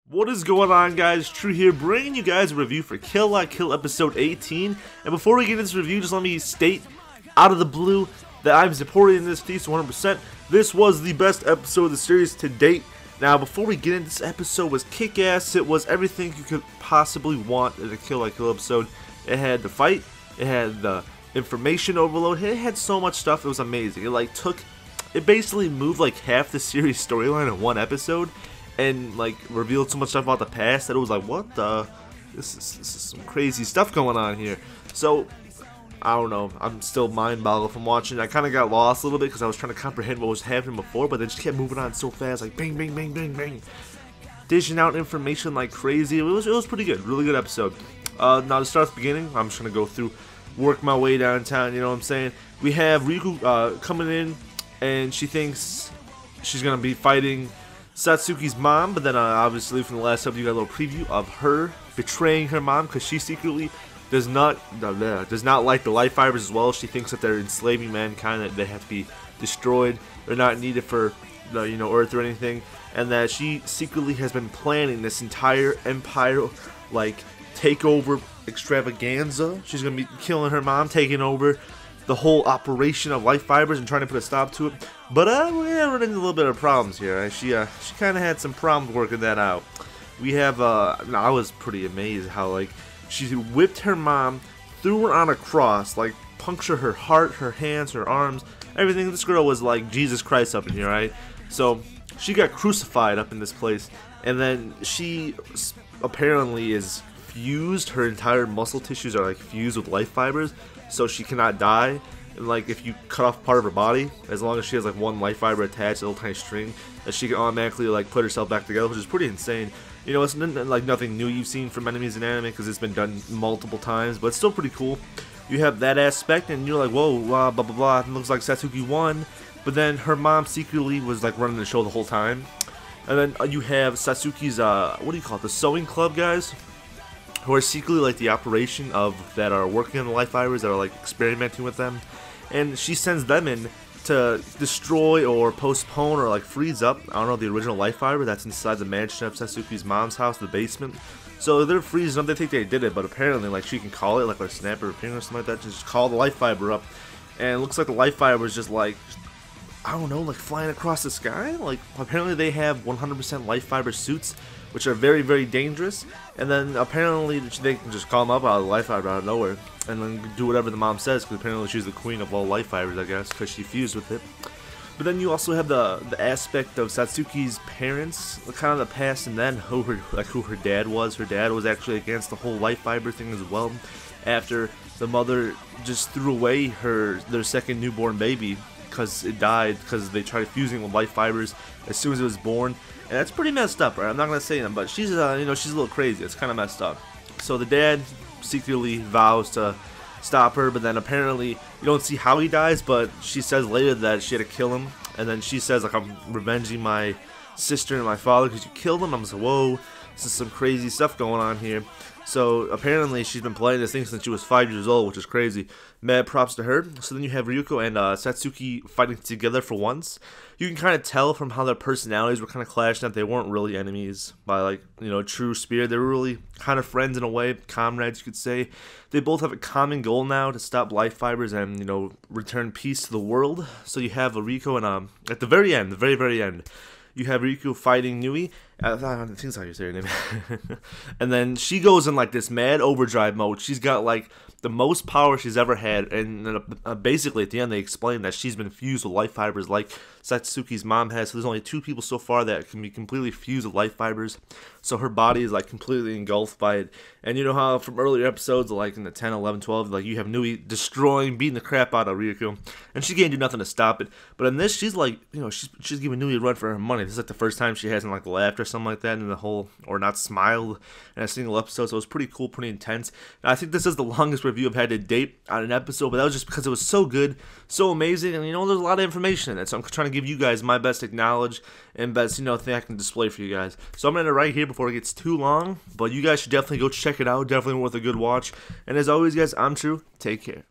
What is going on, guys? True here, bringing you guys a review for Kill La Kill episode 18. And before we get into this review, just let me state out of the blue that I'm supporting this piece 100%. This was the best episode of the series to date. Now, before we get into this episode, was kick-ass. It was everything you could possibly want in a Kill La Kill episode. It had the fight, it had the information overload, it had so much stuff. It was amazing. It basically moved like half the series storyline in one episode, and like revealed so much stuff about the past that it was like, what the? This is some crazy stuff going on here. So I don't know. I'm still mind-boggled from watching. I kind of got lost a little bit because I was trying to comprehend what was happening before, but they just kept moving on so fast, like bang, bang, bang, bang, bang, dishing out information like crazy. It was pretty good, really good episode. Now to start at the beginning, I'm just gonna go through, work my way downtown. You know what I'm saying? We have Riku coming in, and she thinks she's gonna be fighting Satsuki's mom, but then obviously from the last episode you got a little preview of her betraying her mom because she secretly does not like the life fibers as well. She thinks that they're enslaving mankind, that they have to be destroyed. They're not needed for the Earth or anything, and that she secretly has been planning this entire empire like takeover extravaganza. She's gonna be killing her mom, taking over the whole operation of life fibers and trying to put a stop to it. But we're running into a little bit of problems here. Right? She kind of had some problems working that out. We have I was pretty amazed how like she whipped her mom, threw her on a cross, like punctured her heart, her hands, her arms, everything. This girl was like Jesus Christ up in here, right? So she got crucified up in this place, and then she apparently is fused. Her entire muscle tissues are like fused with life fibers, so she cannot die. And like if you cut off part of her body, as long as she has like one life fiber attached, a little tiny string, that she can automatically like put herself back together, which is pretty insane. You know, it's like nothing new you've seen from enemies in anime because it's been done multiple times, but it's still pretty cool. You have that aspect, and you're like, whoa, blah blah blah. It looks like Satsuki won, but then her mom secretly was like running the show the whole time. And then you have Satsuki's what do you call it? The sewing club guys, who are secretly like the operation of that are working on the life fibers, that are like experimenting with them, and she sends them in to destroy or postpone or like freeze up, I don't know, the original life fiber that's inside the mansion of Satsuki's mom's house, the basement. So they're freezing up. They think they did it, but apparently like she can call it like a snap or a finger or something like that, just call the life fiber up, and it looks like the life fiber is just like, I don't know, like flying across the sky. Like apparently they have 100% life fiber suits, which are very, very dangerous. And then apparently they can just call them up out of the life fiber out of nowhere, and then do whatever the mom says, because apparently she's the queen of all life fibers, I guess, because she fused with it. But then you also have the aspect of Satsuki's parents, kind of the past, and then who her dad was. Her dad was actually against the whole life fiber thing as well, after the mother just threw away their second newborn baby because it died because they tried fusing with life fibers as soon as it was born. And that's pretty messed up, right? I'm not gonna say that, but she's she's a little crazy. It's kind of messed up. So the dad secretly vows to stop her, but then apparently you don't see how he dies, but she says later that she had to kill him, and then she says like, I'm revenging my sister and my father because you killed them. I'm just like, whoa, this is some crazy stuff going on here. So apparently she's been playing this thing since she was 5 years old, which is crazy. Mad props to her. So then you have Ryuko and Satsuki fighting together for once. You can kind of tell from how their personalities were kind of clashing that they weren't really enemies by like, true spirit. They were really kind of friends in a way, comrades you could say. They both have a common goal now to stop life fibers and, return peace to the world. So you have Ryuko and at the very end, you have Riku fighting Nui. I think that's how you say her name. And then she goes in like this mad overdrive mode. She's got like the most power she's ever had, and basically at the end they explain that she's been fused with life fibers like Satsuki's mom has. So there's only 2 people so far that can be completely fused with life fibers. So her body is like completely engulfed by it. And you know how from earlier episodes, like in the 10, 11, 12, like you have Nui beating the crap out of Ryuko, and she can't do nothing to stop it. But in this, she's like, she's giving Nui a run for her money. This is like the first time she hasn't like laughed or something like that in the whole, or not smiled in a single episode. So it was pretty cool, pretty intense. And I think this is the longest review I've had to date on an episode, but that was just because it was so good, so amazing, and there's a lot of information in it. So I'm trying to give you guys my best knowledge and best thing I can display for you guys. So I'm gonna end it right here before it gets too long, but you guys should definitely go check it out. Definitely worth a good watch. And as always, guys, I'm True. Take care.